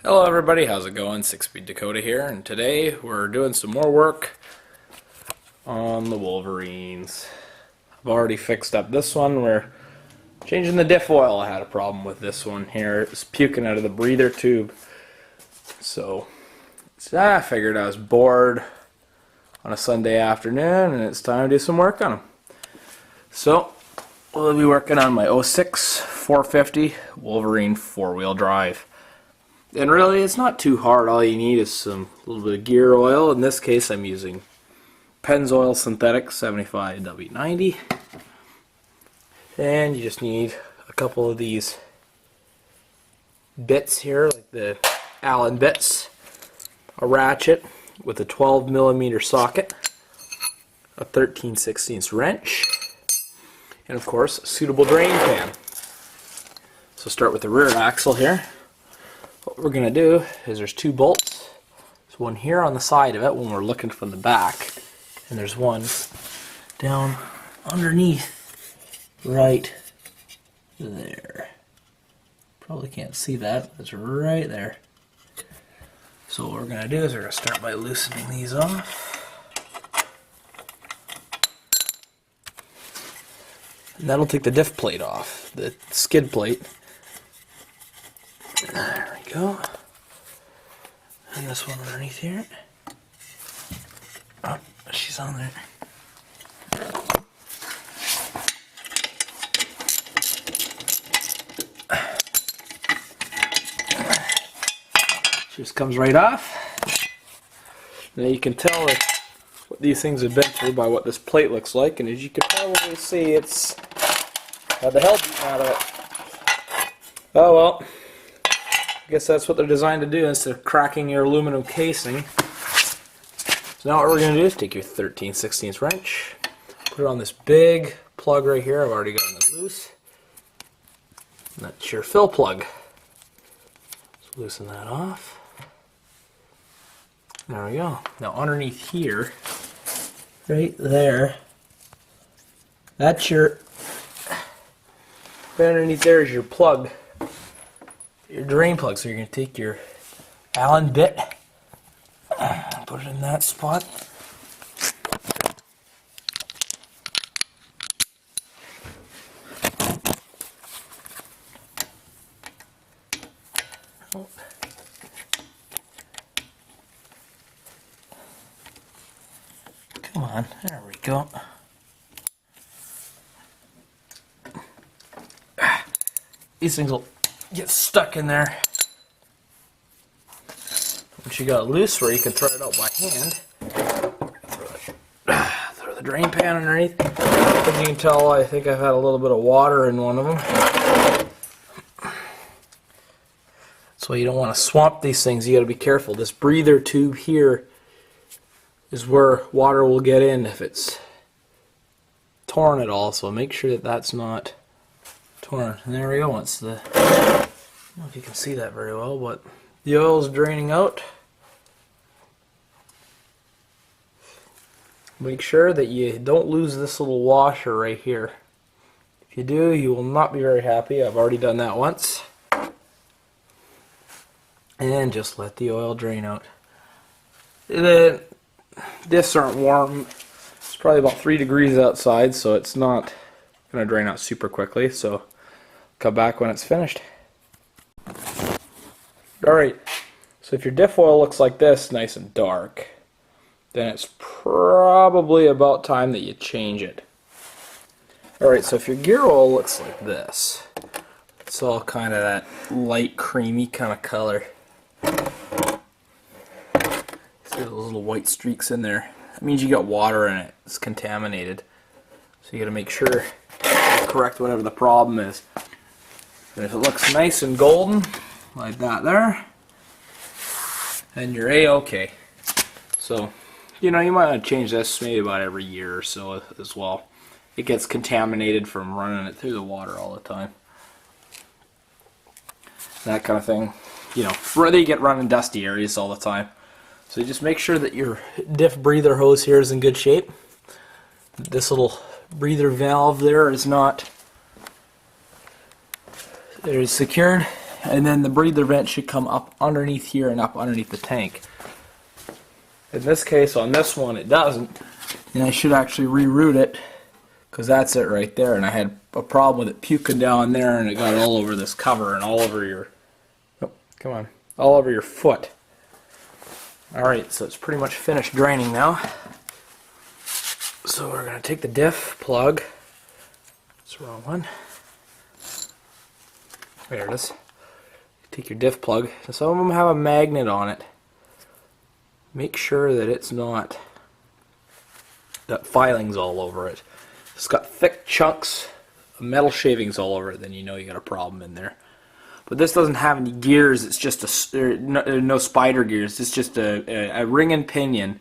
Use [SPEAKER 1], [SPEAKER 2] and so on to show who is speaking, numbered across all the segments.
[SPEAKER 1] Hello everybody, how's it going? 6-Speed Dakota here, and today we're doing some more work on the Wolverines. I've already fixed up this one. We're changing the diff oil. I had a problem with this one here. It's puking out of the breather tube. So I figured I was bored on a Sunday afternoon and it's time to do some work on them. So we'll be working on my 06 450 Wolverine 4-wheel drive. And really, it's not too hard. All you need is a little bit of gear oil. In this case, I'm using Pennzoil Synthetic 75 W90. And you just need a couple of these bits here, like the Allen bits, a ratchet with a 12mm socket, a 13/16 wrench, and of course, a suitable drain pan. So start with the rear axle here. What we're going to do is there's two bolts. There's one here on the side of it when we're looking from the back, and there's one down underneath right there. Probably can't see that, but it's right there. So what we're going to do is we're going to start by loosening these off. And that'll take the diff plate off, the skid plate. There we go. And this one underneath here. Oh, she's on there. She just comes right off. Now you can tell what these things have been through by what this plate looks like, and as you can probably see, it's had the hell beaten out of it. Oh well. I guess that's what they're designed to do instead of cracking your aluminum casing. So now what we're going to do is take your 13/16 wrench, put it on this big plug right here. I've already gotten it loose. And that's your fill plug. So loosen that off. There we go. Now underneath here, right there, that's your, right underneath there is your plug. Your drain plug. So you're going to take your Allen bit, put it in that spot. Oh. Come on, there we go. These things will get stuck in there. Once you got it loose where you can throw it out by hand, throw the drain pan underneath. As you can tell, I think I've had a little bit of water in one of them. So you don't want to swamp these things. You got to be careful. This breather tube here is where water will get in if it's torn at all. So make sure that that's not torn. And there we go. Once the, I don't know if you can see that very well, but the oil is draining out. Make sure that you don't lose this little washer right here. If you do, you will not be very happy. I've already done that once. And just let the oil drain out. The diffs aren't warm. It's probably about 3 degrees outside, so it's not going to drain out super quickly. So come back when it's finished. Alright, so if your diff oil looks like this, nice and dark, then it's probably about time that you change it. Alright, so if your gear oil looks like this, it's all kind of that light creamy kind of color. See those little white streaks in there? That means you got water in it. It's contaminated. So you got to make sure you correct whatever the problem is. And if it looks nice and golden, like that there, and you're A-okay. So, you know, you might want to change this maybe about every year or so as well. It gets contaminated from running it through the water all the time. That kind of thing. You know, they get run in dusty areas all the time. So you just make sure that your diff breather hose here is in good shape. This little breather valve there is not, it is secured and then the breather vent should come up underneath here and up underneath the tank. In this case, on this one, it doesn't, and I should actually reroute it, because that's it right there, and I had a problem with it puking down there, and it got all over this cover and all over your, oh, come on, all over your foot. Alright, so it's pretty much finished draining now. So we're going to take the diff plug. It's the wrong one. There it is. Take your diff plug. Some of them have a magnet on it. Make sure that it's not, that filing's all over it. If it's got thick chunks of metal shavings all over it, then you know you got a problem in there. But this doesn't have any gears. It's just no spider gears. It's just a ring and pinion,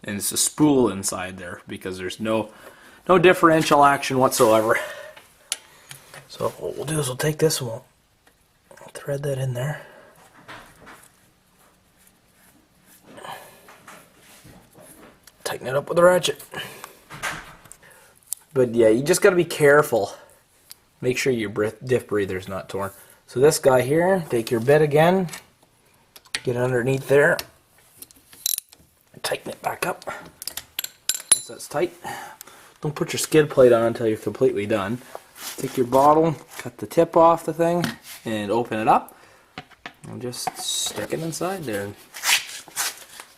[SPEAKER 1] and it's a spool inside there because there's no differential action whatsoever. So what we'll do is we'll take this and we'll thread that in there. Tighten it up with a ratchet. But yeah, you just got to be careful. Make sure your diff breather is not torn. So this guy here, take your bit again, get it underneath there, tighten it back up. Once that's tight, don't put your skid plate on until you're completely done. Take your bottle, cut the tip off the thing, and open it up, and just stick it inside there. And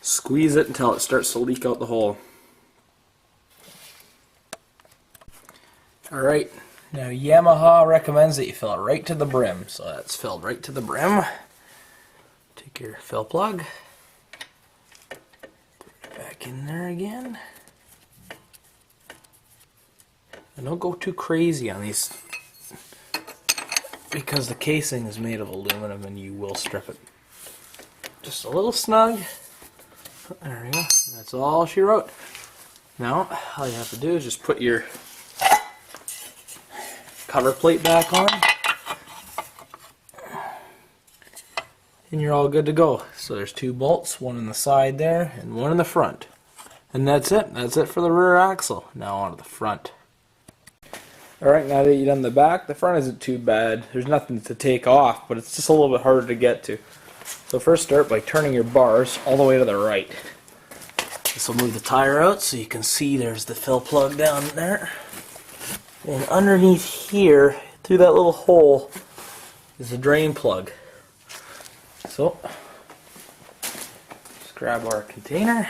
[SPEAKER 1] squeeze it until it starts to leak out the hole. Alright, now Yamaha recommends that you fill it right to the brim, so that's filled right to the brim. Take your fill plug, put it back in there again. And don't go too crazy on these, because the casing is made of aluminum and you will strip it. Just a little snug. There we go. That's all she wrote. Now, all you have to do is just put your cover plate back on, and you're all good to go. So there's 2 bolts, one on the side there and one in the front, and that's it. That's it for the rear axle. Now onto the front. Alright, now that you've done the back, the front isn't too bad. There's nothing to take off, but it's just a little bit harder to get to. So first start by turning your bars all the way to the right. This will move the tire out so you can see there's the fill plug down there. And underneath here, through that little hole, is a drain plug. So, just grab our container.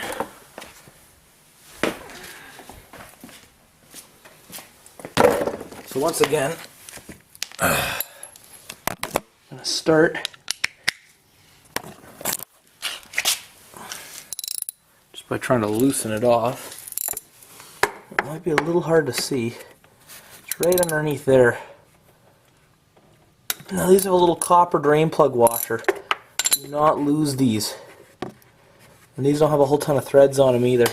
[SPEAKER 1] So once again, I'm going to start just by trying to loosen it off. It might be a little hard to see. Right underneath there. Now these have a little copper drain plug washer. Do not lose these. And these don't have a whole ton of threads on them either.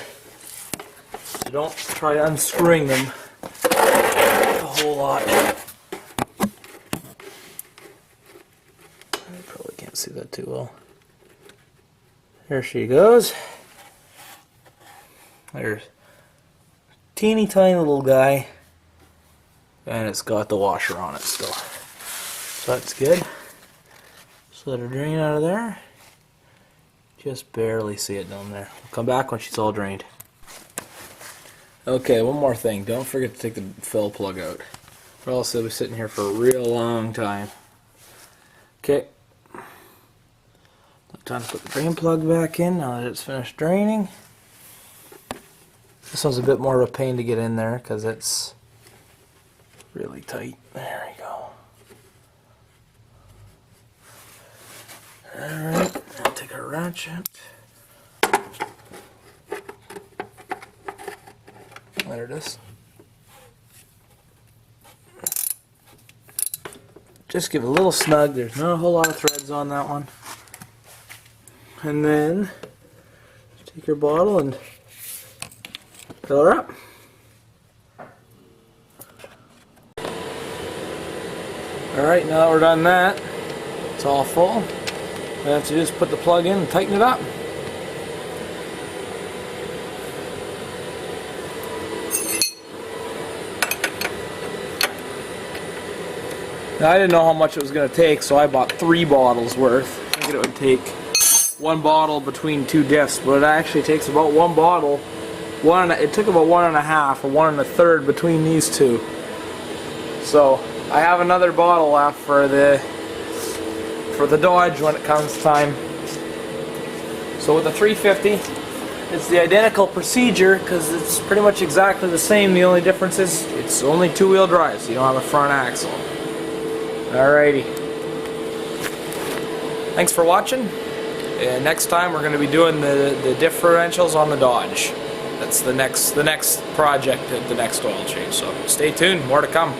[SPEAKER 1] So don't try unscrewing them a whole lot. I probably can't see that too well. There she goes. There's a teeny tiny little guy. And it's got the washer on it still. So that's good. Just let her drain out of there. Just barely see it down there. We'll come back when she's all drained. Okay, one more thing. Don't forget to take the fill plug out, or else it'll be sitting here for a real long time. Okay. Time to put the drain plug back in now that it's finished draining. This one's a bit more of a pain to get in there because it's really tight. There we go. Alright, I'll take a ratchet. There it is. Just give it a little snug. There's not a whole lot of threads on that one. And then take your bottle and fill her up. Alright, now that we're done that, it's all full. We have to just put the plug in and tighten it up. Now, I didn't know how much it was going to take, so I bought 3 bottles worth. I think it would take 1 bottle between 2 diffs, but it actually takes about 1 bottle. It took about 1.5 or 1 1/3 between these 2. So I have another bottle left for the Dodge when it comes time. So with the 350, it's the identical procedure because it's pretty much exactly the same. The only difference is it's only 2-wheel drive, so you don't have a front axle. Alrighty. Thanks for watching. And next time we're going to be doing the differentials on the Dodge. That's the next project, the next oil change. So stay tuned, more to come.